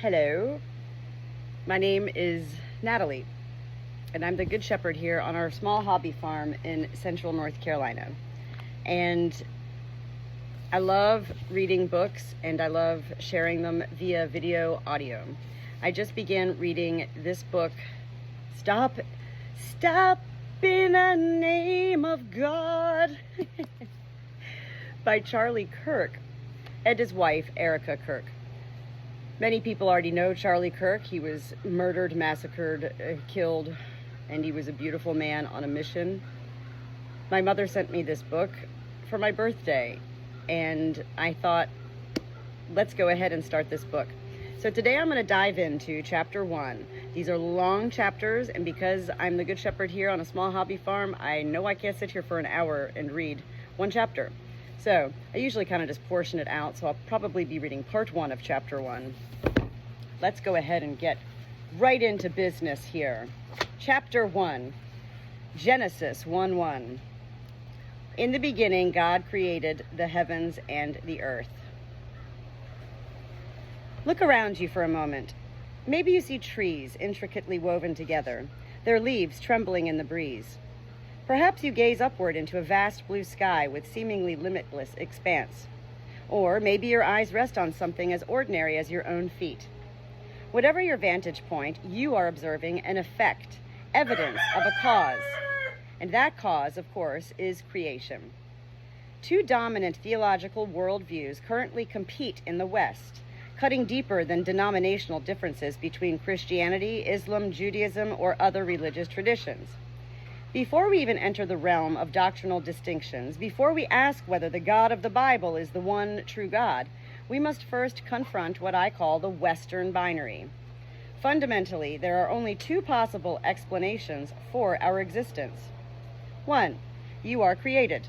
Hello, my name is Natalie, and I'm the Good Shepherd here on our small hobby farm in central North Carolina. And I love reading books and I love sharing them via video audio. I just began reading this book, Stop in the Name of God, by Charlie Kirk and his wife, Erica Kirk. Many people already know Charlie Kirk. He was murdered, massacred, killed, and he was a beautiful man on a mission. My mother sent me this book for my birthday, and I thought, let's go ahead and start this book. So today I'm going to dive into chapter 1. These are long chapters, and because I'm the Good Shepherd here on a small hobby farm, I know I can't sit here for an hour and read one chapter. So I usually kind of just portion it out, so I'll probably be reading part 1 of chapter 1. Let's go ahead and get right into business here. Chapter 1, Genesis 1:1. In the beginning, God created the heavens and the earth. Look around you for a moment. Maybe you see trees intricately woven together, their leaves trembling in the breeze. Perhaps you gaze upward into a vast blue sky with seemingly limitless expanse. Or maybe your eyes rest on something as ordinary as your own feet. Whatever your vantage point, you are observing an effect, evidence of a cause. And that cause, of course, is creation. Two dominant theological worldviews currently compete in the West, cutting deeper than denominational differences between Christianity, Islam, Judaism, or other religious traditions. Before we even enter the realm of doctrinal distinctions, before we ask whether the God of the Bible is the one true God, we must first confront what I call the Western binary. Fundamentally, there are only two possible explanations for our existence. 1, you are created.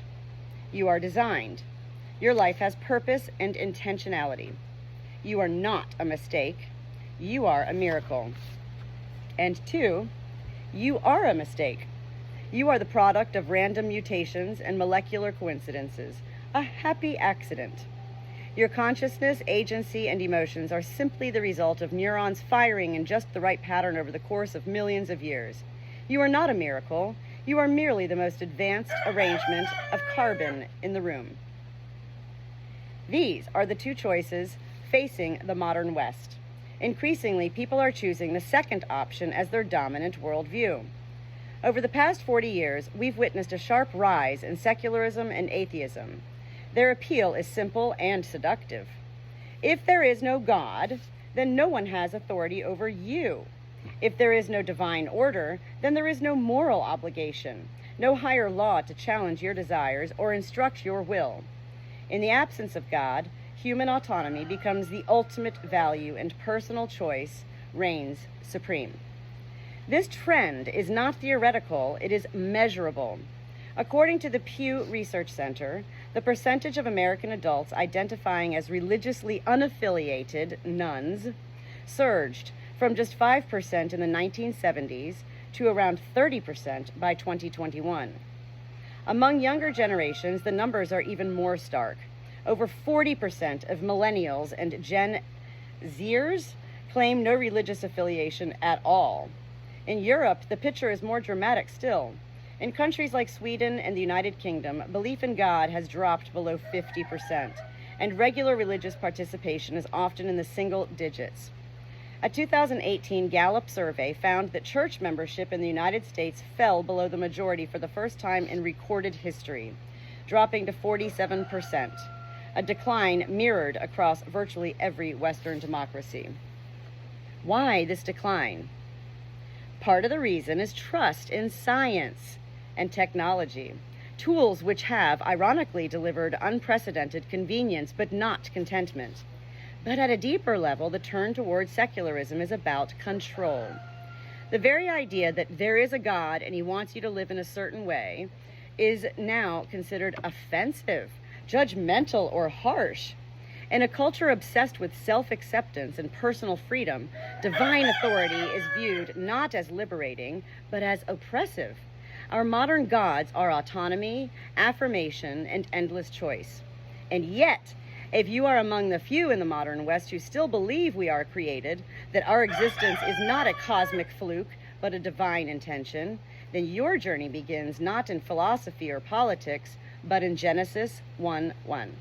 You are designed. Your life has purpose and intentionality. You are not a mistake. You are a miracle. And 2, you are a mistake. You are the product of random mutations and molecular coincidences, a happy accident. Your consciousness, agency, and emotions are simply the result of neurons firing in just the right pattern over the course of millions of years. You are not a miracle. You are merely the most advanced arrangement of carbon in the room. These are the two choices facing the modern West. Increasingly, people are choosing the second option as their dominant worldview. Over the past 40 years, we've witnessed a sharp rise in secularism and atheism. Their appeal is simple and seductive. If there is no God, then no one has authority over you. If there is no divine order, then there is no moral obligation, no higher law to challenge your desires or instruct your will. In the absence of God, human autonomy becomes the ultimate value and personal choice reigns supreme. This trend is not theoretical, it is measurable. According to the Pew Research Center, the percentage of American adults identifying as religiously unaffiliated nuns surged from just 5% in the 1970s to around 30% by 2021. Among younger generations, the numbers are even more stark. Over 40% of millennials and Gen Zers claim no religious affiliation at all. In Europe, the picture is more dramatic still. In countries like Sweden and the United Kingdom, belief in God has dropped below 50%, and regular religious participation is often in the single digits. A 2018 Gallup survey found that church membership in the United States fell below the majority for the first time in recorded history, dropping to 47%, a decline mirrored across virtually every Western democracy. Why this decline? Part of the reason is trust in science and technology, tools which have, ironically, delivered unprecedented convenience but not contentment. But at a deeper level, the turn towards secularism is about control. The very idea that there is a God and he wants you to live in a certain way is now considered offensive, judgmental, or harsh. In a culture obsessed with self-acceptance and personal freedom, divine authority is viewed not as liberating, but as oppressive. Our modern gods are autonomy, affirmation, and endless choice. And yet, If you are among the few in the modern West who still believe we are created, that our existence is not a cosmic fluke, but a divine intention, then your journey begins not in philosophy or politics, but in Genesis 1:1.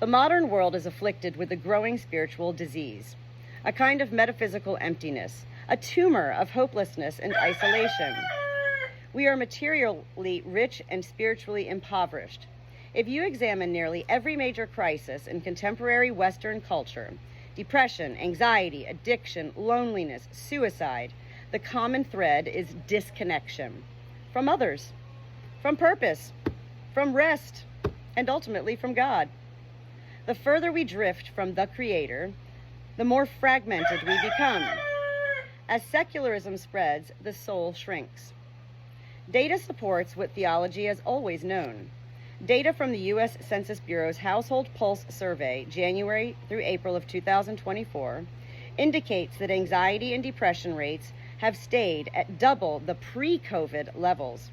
The modern world is afflicted with a growing spiritual disease, a kind of metaphysical emptiness, a tumor of hopelessness and isolation. We are materially rich and spiritually impoverished. If you examine nearly every major crisis in contemporary Western culture, depression, anxiety, addiction, loneliness, suicide, the common thread is disconnection from others, from purpose, from rest, and ultimately from God. The further we drift from the Creator, the more fragmented we become. As secularism spreads, the soul shrinks. Data supports what theology has always known. Data from the U.S. Census Bureau's Household Pulse Survey, January through April of 2024, indicates that anxiety and depression rates have stayed at double the pre-COVID levels.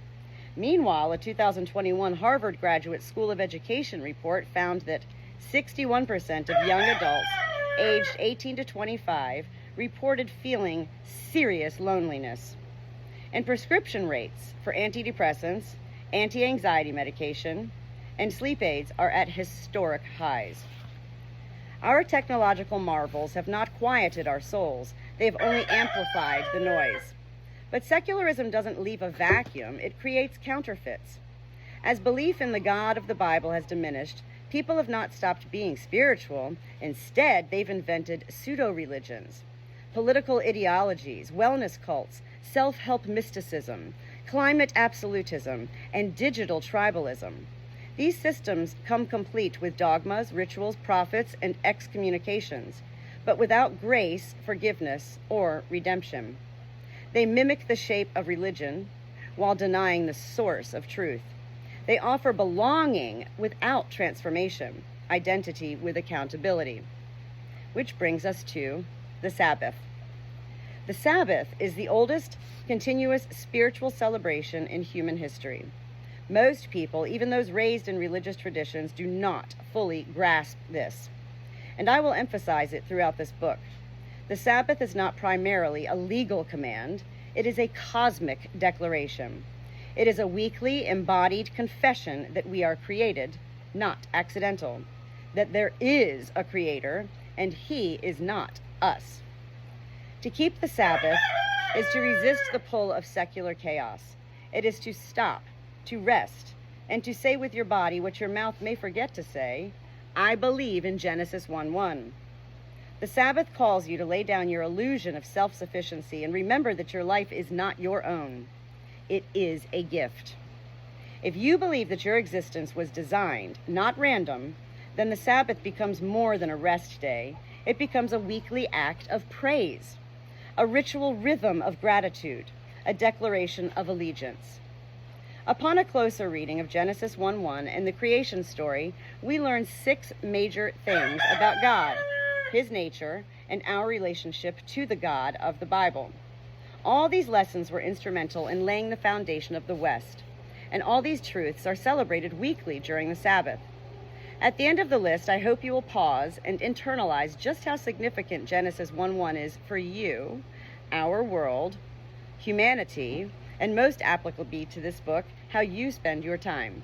Meanwhile, a 2021 Harvard Graduate School of Education report found that 61% of young adults aged 18 to 25 reported feeling serious loneliness. And prescription rates for antidepressants, anti-anxiety medication, and sleep aids are at historic highs. Our technological marvels have not quieted our souls. They have only amplified the noise. But secularism doesn't leave a vacuum. It creates counterfeits. As belief in the God of the Bible has diminished, people have not stopped being spiritual. Instead, they've invented pseudo-religions, political ideologies, wellness cults, self-help mysticism, climate absolutism, and digital tribalism. These systems come complete with dogmas, rituals, prophets, and excommunications, but without grace, forgiveness, or redemption. They mimic the shape of religion while denying the source of truth. They offer belonging without transformation, identity with accountability. Which brings us to the Sabbath. The Sabbath is the oldest continuous spiritual celebration in human history. Most people, even those raised in religious traditions, do not fully grasp this. And I will emphasize it throughout this book. The Sabbath is not primarily a legal command. It is a cosmic declaration. It is a weekly embodied confession that we are created, not accidental, that there is a creator and he is not us. To keep the Sabbath is to resist the pull of secular chaos. It is to stop, to rest, and to say with your body what your mouth may forget to say, I believe in Genesis 1:1. The Sabbath calls you to lay down your illusion of self-sufficiency and remember that your life is not your own. It is a gift. If you believe that your existence was designed, not random, then the Sabbath becomes more than a rest day. It becomes a weekly act of praise, a ritual rhythm of gratitude, a declaration of allegiance. Upon a closer reading of Genesis 1:1 and the creation story, we learn 6 major things about God, his nature, and our relationship to the God of the Bible. All these lessons were instrumental in laying the foundation of the West, and all these truths are celebrated weekly during the Sabbath. At the end of the list, I hope you will pause and internalize just how significant Genesis 1:1 is for you, our world, humanity, and most applicably to this book, how you spend your time.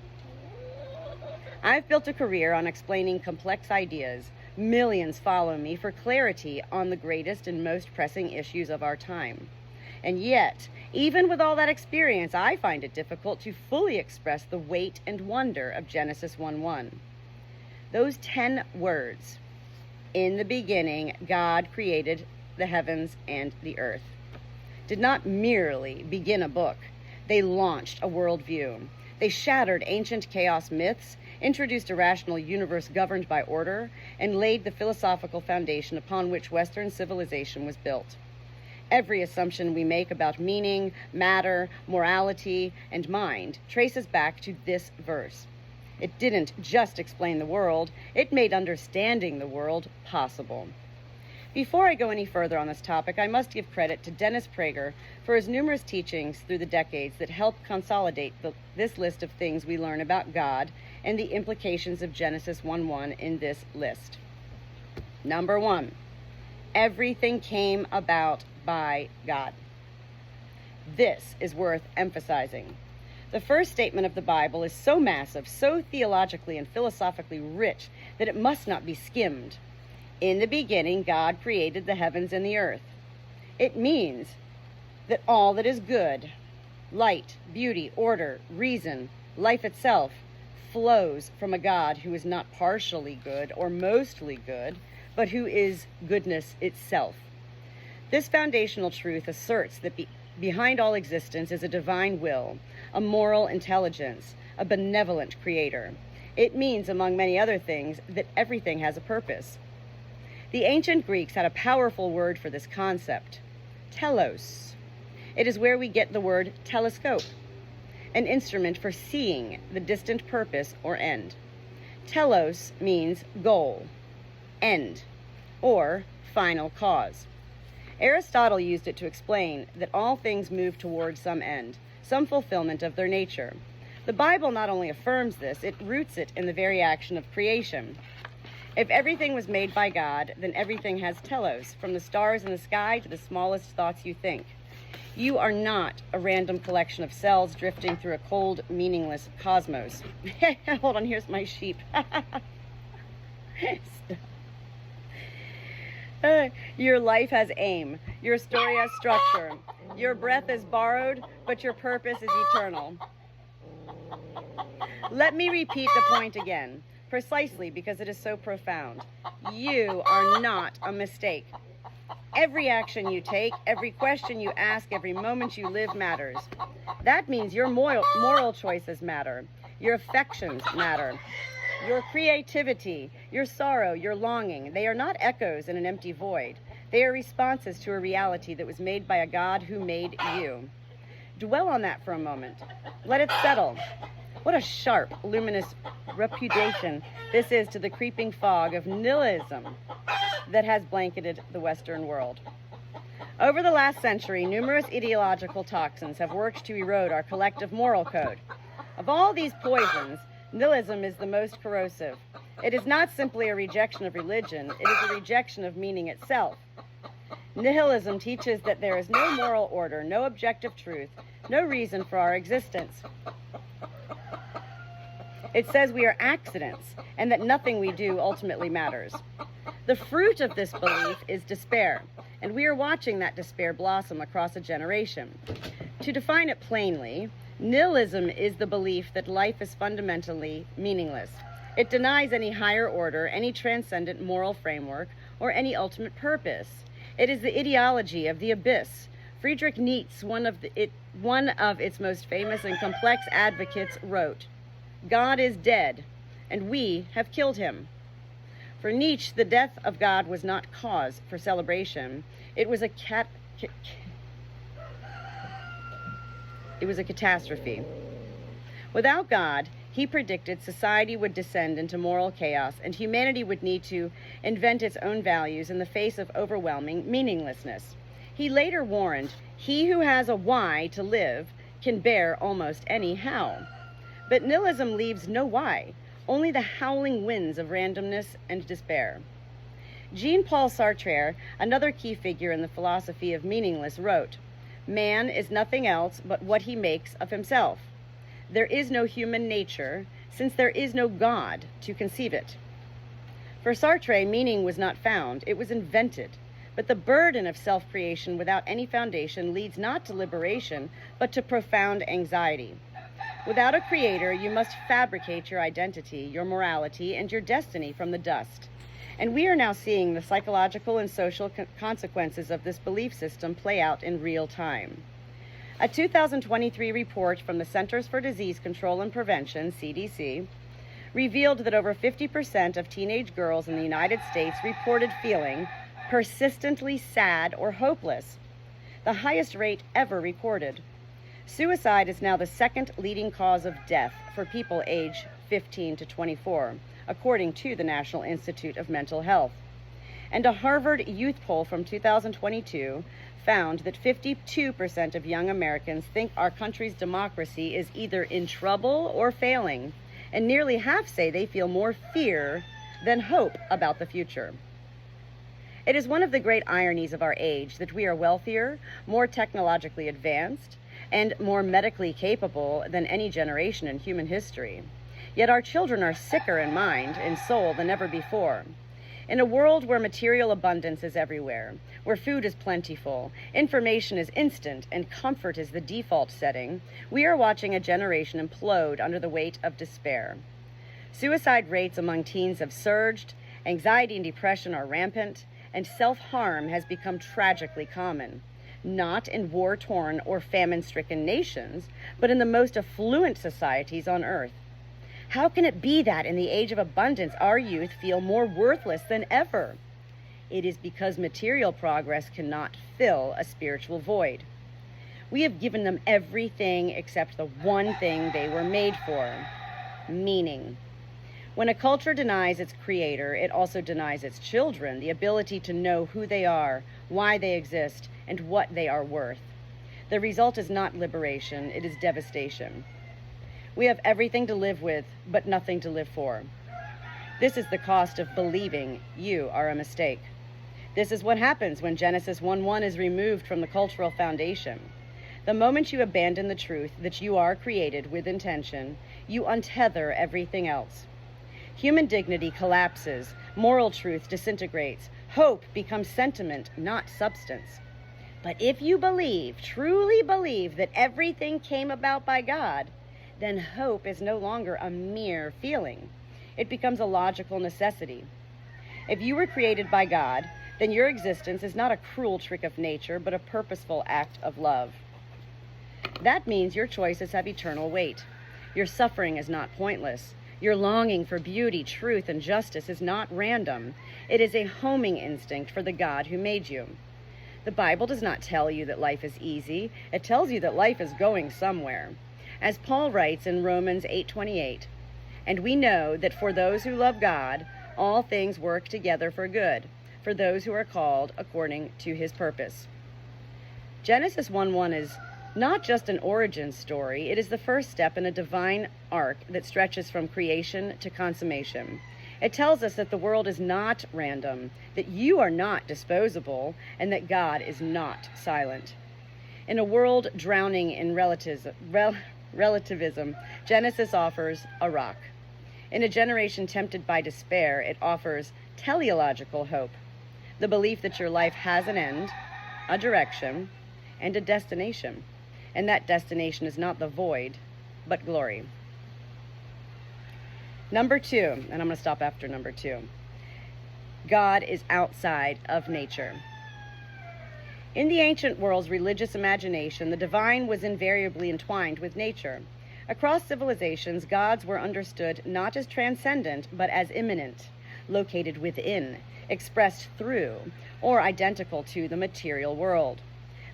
I've built a career on explaining complex ideas. Millions follow me for clarity on the greatest and most pressing issues of our time. And yet, even with all that experience, I find it difficult to fully express the weight and wonder of Genesis 1:1. Those 10 words, in the beginning, God created the heavens and the earth, did not merely begin a book. They launched a worldview. They shattered ancient chaos myths, introduced a rational universe governed by order, and laid the philosophical foundation upon which Western civilization was built. Every assumption we make about meaning, matter, morality, and mind traces back to this verse. It didn't just explain the world, it made understanding the world possible. Before I go any further on this topic, I must give credit to Dennis Prager for his numerous teachings through the decades that help consolidate this list of things we learn about God and the implications of Genesis 1:1 in this list. Number 1, everything came about by God. This is worth emphasizing. The first statement of the Bible is so massive, so theologically and philosophically rich, that it must not be skimmed. In the beginning, God created the heavens and the earth. It means that all that is good, light, beauty, order, reason, life itself, flows from a God who is not partially good or mostly good, but who is goodness itself. This foundational truth asserts that behind all existence is a divine will, a moral intelligence, a benevolent creator. It means, among many other things, that everything has a purpose. The ancient Greeks had a powerful word for this concept, telos. It is where we get the word telescope, an instrument for seeing the distant purpose or end. Telos means goal, end, or final cause. Aristotle used it to explain that all things move towards some end, some fulfillment of their nature. The Bible not only affirms this, it roots it in the very action of creation. If everything was made by God, then everything has telos, from the stars in the sky to the smallest thoughts you think. You are not a random collection of cells drifting through a cold, meaningless cosmos. Hold on, here's my sheep. Your life has aim. Your story has structure. Your breath is borrowed, but your purpose is eternal. Let me repeat the point again, precisely because it is so profound. You are not a mistake. Every action you take, every question you ask, every moment you live matters. That means your moral choices matter. Your affections matter. Your creativity, your sorrow, your longing, they are not echoes in an empty void. They are responses to a reality that was made by a God who made you. Dwell on that for a moment. Let it settle. What a sharp, luminous repudiation this is to the creeping fog of nihilism that has blanketed the Western world. Over the last century, numerous ideological toxins have worked to erode our collective moral code. Of all these poisons, nihilism is the most corrosive. It is not simply a rejection of religion, it is a rejection of meaning itself. Nihilism teaches that there is no moral order, no objective truth, no reason for our existence. It says we are accidents and that nothing we do ultimately matters. The fruit of this belief is despair, and we are watching that despair blossom across a generation. To define it plainly, nihilism is the belief that life is fundamentally meaningless. It denies any higher order, any transcendent moral framework, or any ultimate purpose. It is the ideology of the abyss. Friedrich Nietzsche, one of its most famous and complex advocates, wrote, "God is dead, and we have killed him." For Nietzsche, the death of God was not cause for celebration. It was a catastrophe. Without God, he predicted society would descend into moral chaos and humanity would need to invent its own values in the face of overwhelming meaninglessness. He later warned, "He who has a why to live can bear almost any how." But nihilism leaves no why, only the howling winds of randomness and despair. Jean-Paul Sartre, another key figure in the philosophy of meaningless, wrote, "Man is nothing else but what he makes of himself. There is no human nature, since there is no God to conceive it." For Sartre, meaning was not found, it was invented. But the burden of self-creation without any foundation leads not to liberation, but to profound anxiety. Without a creator, you must fabricate your identity, your morality, and your destiny from the dust. And we are now seeing the psychological and social consequences of this belief system play out in real time. A 2023 report from the Centers for Disease Control and Prevention, CDC, revealed that over 50% of teenage girls in the United States reported feeling persistently sad or hopeless, the highest rate ever recorded. Suicide is now the second leading cause of death for people aged 15 to 24, according to the National Institute of Mental Health. And a Harvard youth poll from 2022 found that 52% of young Americans think our country's democracy is either in trouble or failing, and nearly half say they feel more fear than hope about the future. It is one of the great ironies of our age that we are wealthier, more technologically advanced, and more medically capable than any generation in human history. Yet our children are sicker in mind and soul than ever before. In a world where material abundance is everywhere, where food is plentiful, information is instant, and comfort is the default setting, we are watching a generation implode under the weight of despair. Suicide rates among teens have surged, anxiety and depression are rampant, and self-harm has become tragically common, not in war-torn or famine-stricken nations, but in the most affluent societies on earth. How can it be that in the age of abundance our youth feel more worthless than ever? It is because material progress cannot fill a spiritual void. We have given them everything except the one thing they were made for: meaning. When a culture denies its creator, it also denies its children the ability to know who they are, why they exist, and what they are worth. The result is not liberation, it is devastation. We have everything to live with, but nothing to live for. This is the cost of believing you are a mistake. This is what happens when Genesis 1:1 is removed from the cultural foundation. The moment you abandon the truth that you are created with intention, you untether everything else. Human dignity collapses, moral truth disintegrates, hope becomes sentiment, not substance. But if you believe, truly believe, that everything came about by God, then hope is no longer a mere feeling. It becomes a logical necessity. If you were created by God, then your existence is not a cruel trick of nature, but a purposeful act of love. That means your choices have eternal weight. Your suffering is not pointless. Your longing for beauty, truth, and justice is not random. It is a homing instinct for the God who made you. The Bible does not tell you that life is easy. It tells you that life is going somewhere. As Paul writes in Romans 8:28, "And we know that for those who love God, all things work together for good, for those who are called according to his purpose." Genesis 1:1 is not just an origin story, it is the first step in a divine arc that stretches from creation to consummation. It tells us that the world is not random, that you are not disposable, and that God is not silent. In a world drowning in relativism, Genesis offers a rock. In a generation tempted by despair, it offers teleological hope, the belief that your life has an end, a direction, and a destination. And that destination is not the void, but glory. Number 2, and I'm going to stop after number 2. God is outside of nature. In the ancient world's religious imagination, the divine was invariably entwined with nature. Across civilizations, gods were understood not as transcendent, but as immanent, located within, expressed through, or identical to the material world.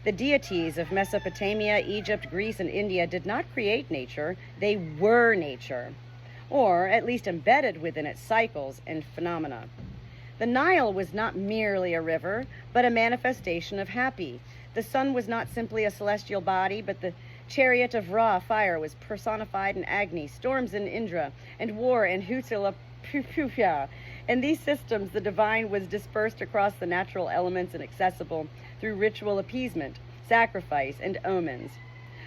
The deities of Mesopotamia, Egypt, Greece, and India did not create nature, they were nature, or at least embedded within its cycles and phenomena. The Nile was not merely a river, but a manifestation of Hapi. The sun was not simply a celestial body, but the chariot of Ra, fire, was personified in Agni, storms in Indra, and war in Huitzilopochtli. In these systems, the divine was dispersed across the natural elements and accessible through ritual appeasement, sacrifice, and omens.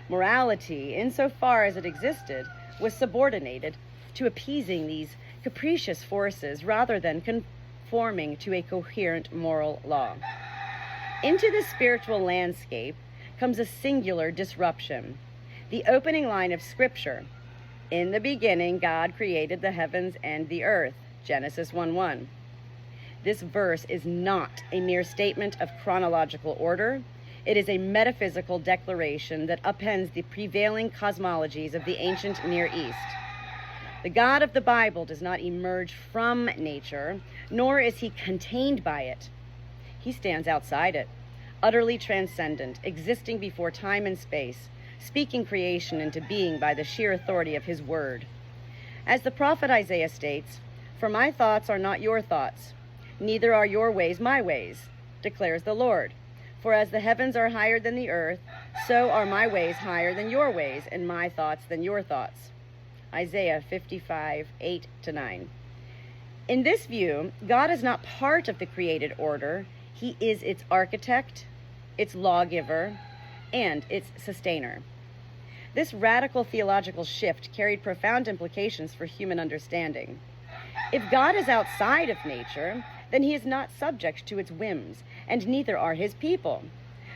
Morality, insofar as it existed, was subordinated to appeasing these capricious forces rather than conforming to a coherent moral law. Into the spiritual landscape comes a singular disruption. The opening line of Scripture, "In the beginning, God created the heavens and the earth," Genesis 1:1. This verse is not a mere statement of chronological order. It is a metaphysical declaration that upends the prevailing cosmologies of the ancient Near East. The God of the Bible does not emerge from nature, nor is he contained by it. He stands outside it, utterly transcendent, existing before time and space, speaking creation into being by the sheer authority of his word. As the prophet Isaiah states, "For my thoughts are not your thoughts, neither are your ways my ways, declares the Lord. For as the heavens are higher than the earth, so are my ways higher than your ways, and my thoughts than your thoughts." Isaiah 55, 8-9. In this view, God is not part of the created order. He is its architect, its lawgiver, and its sustainer. This radical theological shift carried profound implications for human understanding. If God is outside of nature, then he is not subject to its whims, and neither are his people.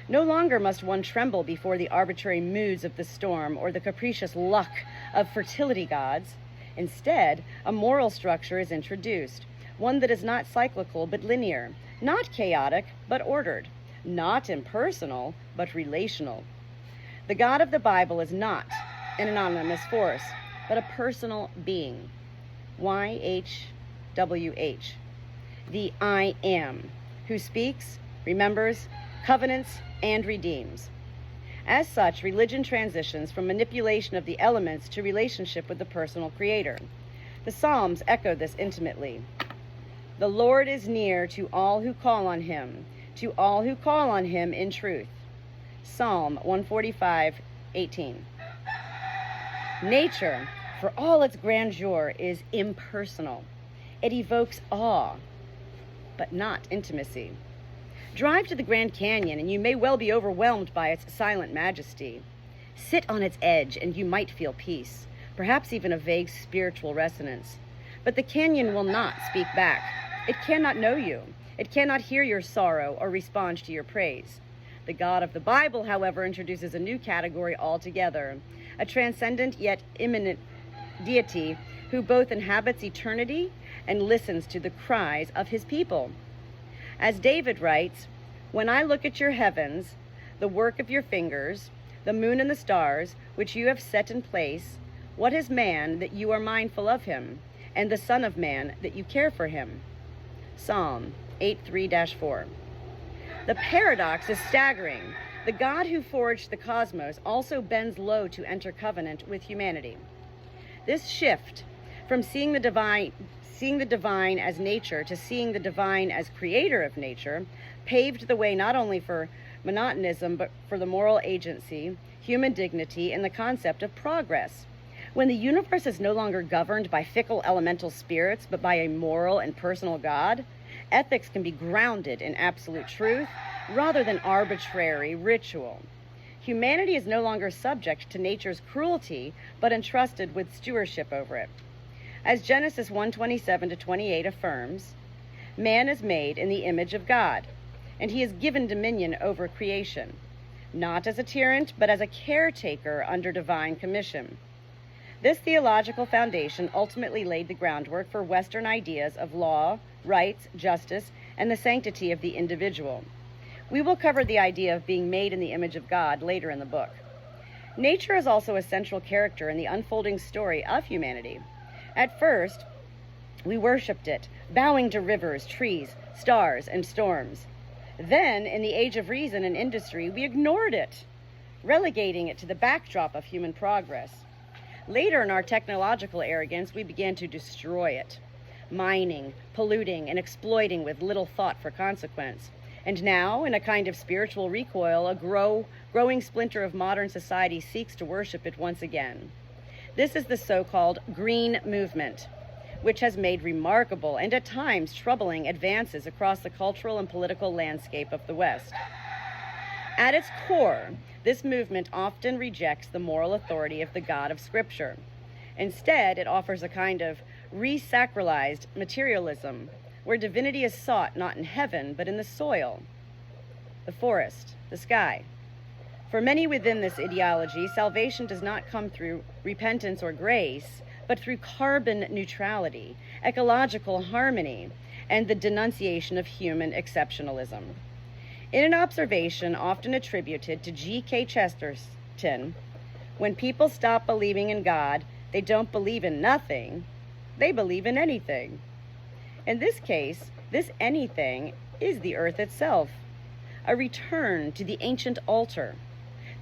No longer must one tremble before the arbitrary moods of the storm or the capricious luck of fertility gods. Instead, a moral structure is introduced, one that is not cyclical but linear, not chaotic but ordered, not impersonal but relational. The God of the Bible is not an anonymous force, but a personal being. YHWH. The I Am, who speaks, remembers, covenants, and redeems. As such, religion transitions from manipulation of the elements to relationship with the personal creator. The Psalms echo this intimately. The Lord is near to all who call on him in truth. Psalm 145:18. Nature, for all its grandeur, is impersonal. It evokes awe, but not intimacy. Drive to the Grand Canyon and you may well be overwhelmed by its silent majesty. Sit on its edge and you might feel peace, perhaps even a vague spiritual resonance. But the canyon will not speak back. It cannot know you. It cannot hear your sorrow or respond to your praise. The God of the Bible, however, introduces a new category altogether, a transcendent yet immanent deity who both inhabits eternity and listens to the cries of his people. As David writes, "When I look at your heavens, the work of your fingers, the moon and the stars, which you have set in place, what is man that you are mindful of him, and the son of man that you care for him?" Psalm 83-4. The paradox is staggering. The God who forged the cosmos also bends low to enter covenant with humanity. This shift from seeing the divine as nature to seeing the divine as creator of nature paved the way not only for monotonism but for the moral agency, human dignity, and the concept of progress. When the universe is no longer governed by fickle elemental spirits but by a moral and personal God, ethics can be grounded in absolute truth rather than arbitrary ritual. Humanity is no longer subject to nature's cruelty but entrusted with stewardship over it. As Genesis 1:27-28 affirms, man is made in the image of God, and he is given dominion over creation, not as a tyrant, but as a caretaker under divine commission. This theological foundation ultimately laid the groundwork for Western ideas of law, rights, justice, and the sanctity of the individual. We will cover the idea of being made in the image of God later in the book. Nature is also a central character in the unfolding story of humanity. At first, we worshipped it, bowing to rivers, trees, stars, and storms. Then, in the age of reason and industry, we ignored it, relegating it to the backdrop of human progress. Later, in our technological arrogance, we began to destroy it, mining, polluting, and exploiting with little thought for consequence. And now, in a kind of spiritual recoil, a growing splinter of modern society seeks to worship it once again. This is the so-called green movement, which has made remarkable and at times troubling advances across the cultural and political landscape of the West. At its core, this movement often rejects the moral authority of the God of Scripture. Instead, it offers a kind of resacralized materialism, where divinity is sought not in heaven, but in the soil, the forest, the sky. For many within this ideology, salvation does not come through repentance or grace, but through carbon neutrality, ecological harmony, and the denunciation of human exceptionalism. In an observation often attributed to G.K. Chesterton, when people stop believing in God, they don't believe in nothing, they believe in anything. In this case, this anything is the earth itself, a return to the ancient altar,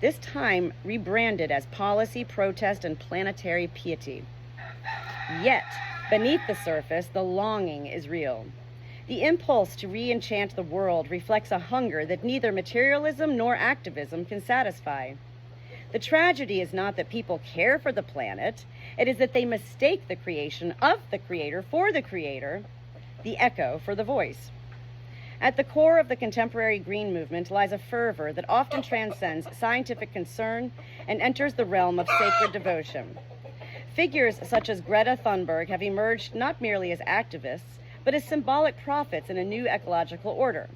this time rebranded as policy, protest, and planetary piety. Yet, beneath the surface, the longing is real. The impulse to re-enchant the world reflects a hunger that neither materialism nor activism can satisfy. The tragedy is not that people care for the planet, it is that they mistake the creation of the Creator for the Creator, the echo for the voice. At the core of the contemporary green movement lies a fervor that often transcends scientific concern and enters the realm of sacred devotion. Figures such as Greta Thunberg have emerged not merely as activists, but as symbolic prophets in a new ecological order.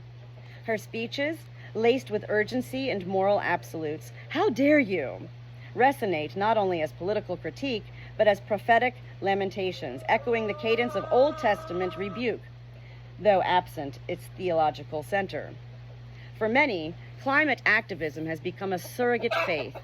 Her speeches, laced with urgency and moral absolutes, "How dare you?" resonate not only as political critique, but as prophetic lamentations, echoing the cadence of Old Testament rebuke, though absent its theological center. For many, climate activism has become a surrogate faith.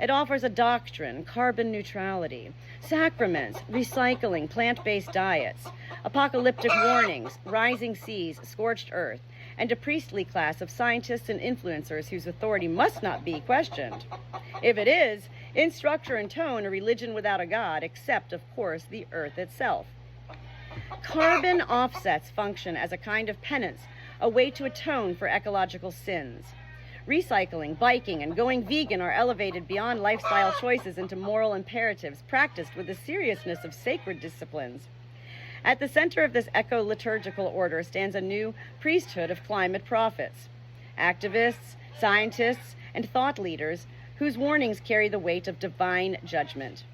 It offers a doctrine, carbon neutrality, sacraments, recycling, plant-based diets, apocalyptic warnings, rising seas, scorched earth, and a priestly class of scientists and influencers whose authority must not be questioned. If it is, in structure and tone, a religion without a God, except, of course, the earth itself. Carbon offsets function as a kind of penance, a way to atone for ecological sins. Recycling, biking, and going vegan are elevated beyond lifestyle choices into moral imperatives practiced with the seriousness of sacred disciplines. At the center of this eco-liturgical order stands a new priesthood of climate prophets, activists, scientists, and thought leaders whose warnings carry the weight of divine judgment.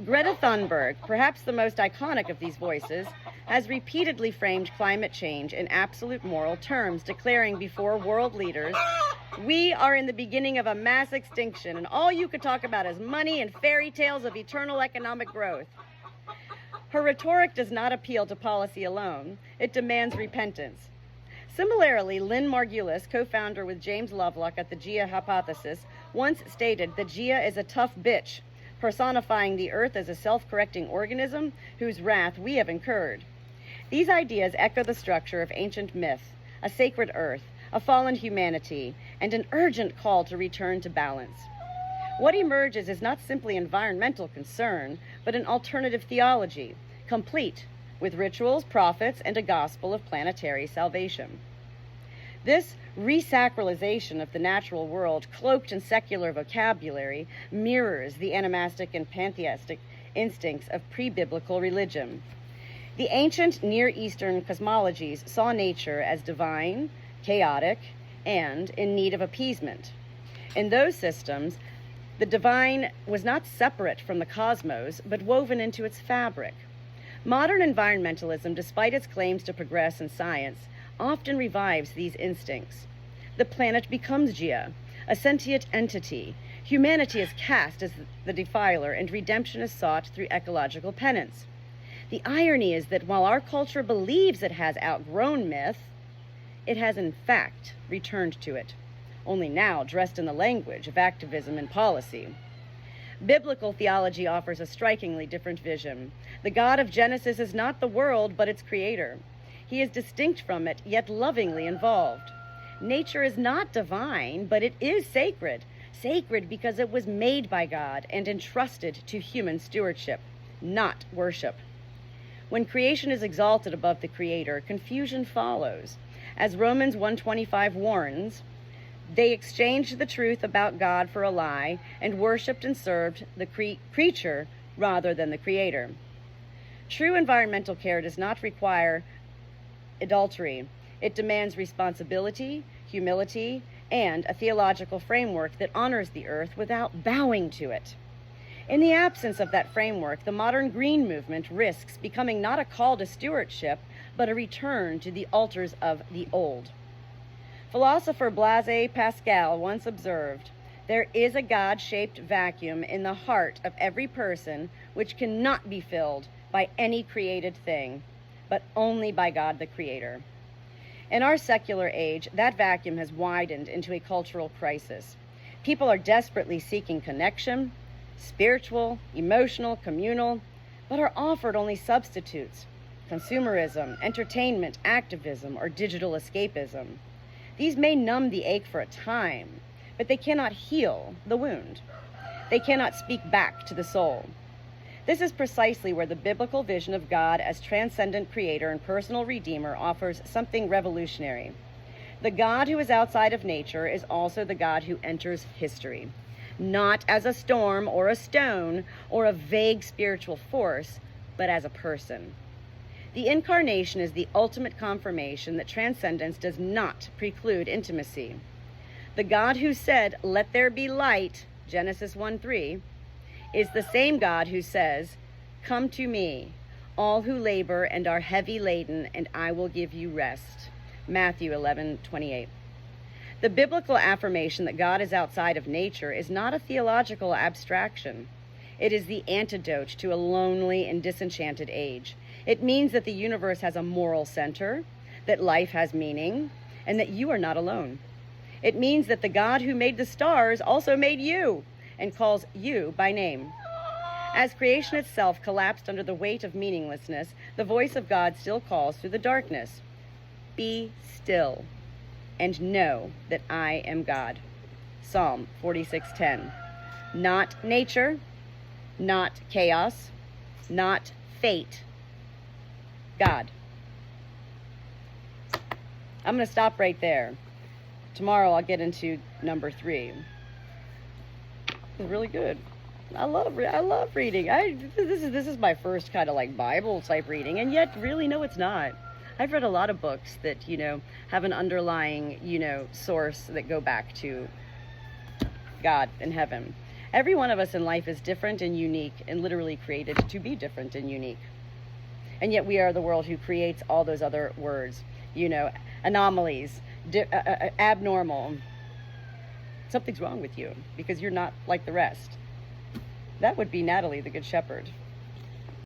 Greta Thunberg, perhaps the most iconic of these voices, has repeatedly framed climate change in absolute moral terms, declaring before world leaders, "We are in the beginning of a mass extinction, and all you could talk about is money and fairy tales of eternal economic growth." Her rhetoric does not appeal to policy alone. It demands repentance. Similarly, Lynn Margulis, co-founder with James Lovelock at the Gaia Hypothesis, once stated that Gaia is a tough bitch, personifying the earth as a self-correcting organism whose wrath we have incurred. These ideas echo the structure of ancient myth, a sacred earth, a fallen humanity, and an urgent call to return to balance. What emerges is not simply environmental concern, but an alternative theology, complete with rituals, prophets, and a gospel of planetary salvation. This resacralization of the natural world, cloaked in secular vocabulary, mirrors the animistic and pantheistic instincts of pre-biblical religion. The ancient Near Eastern cosmologies saw nature as divine, chaotic, and in need of appeasement. In those systems, the divine was not separate from the cosmos, but woven into its fabric. Modern environmentalism, despite its claims to progress in science, often revives these instincts. The planet becomes Gaia, a sentient entity. Humanity is cast as the defiler, and redemption is sought through ecological penance. The irony is that while our culture believes it has outgrown myth, it has in fact returned to it, only now dressed in the language of activism and policy. Biblical theology offers a strikingly different vision. The God of Genesis is not the world, but its creator. He is distinct from it, yet lovingly involved. Nature is not divine, but it is sacred. Sacred because it was made by God and entrusted to human stewardship, not worship. When creation is exalted above the Creator, confusion follows. As Romans 1:25 warns, they exchanged the truth about God for a lie and worshipped and served the creature rather than the Creator. True environmental care does not require adultery. It demands responsibility, humility, and a theological framework that honors the earth without bowing to it. In the absence of that framework, the modern green movement risks becoming not a call to stewardship, but a return to the altars of the old. Philosopher Blaise Pascal once observed, "There is a God-shaped vacuum in the heart of every person which cannot be filled by any created thing, but only by God the Creator." In our secular age, that vacuum has widened into a cultural crisis. People are desperately seeking connection, spiritual, emotional, communal, but are offered only substitutes: consumerism, entertainment, activism, or digital escapism. These may numb the ache for a time, but they cannot heal the wound. They cannot speak back to the soul. This is precisely where the biblical vision of God as transcendent creator and personal redeemer offers something revolutionary. The God who is outside of nature is also the God who enters history. not as a storm or a stone or a vague spiritual force, but as a person. The incarnation is the ultimate confirmation that transcendence does not preclude intimacy. The God who said, "Let there be light," Genesis 1:3, is the same God who says, "Come to me, all who labor and are heavy laden, and I will give you rest," Matthew 11:28. The biblical affirmation that God is outside of nature is not a theological abstraction. It is the antidote to a lonely and disenchanted age. It means that the universe has a moral center, that life has meaning, and that you are not alone. It means that the God who made the stars also made you and calls you by name. As creation itself collapsed under the weight of meaninglessness, the voice of God still calls through the darkness. Be still and know that I am God. Psalm 46:10. Not nature, not chaos, not fate. God. I'm going to stop right there. Tomorrow I'll get into number 3. It's really good. I love reading. This is my first kind of like Bible type reading, and yet really no, it's not. I've read a lot of books that have an underlying source that go back to God and heaven. Every one of us in life is different and unique, and literally created to be different and unique. And yet we are the world who creates all those other words, anomalies, abnormal. Something's wrong with you because you're not like the rest. That would be Natalie, the Good Shepherd.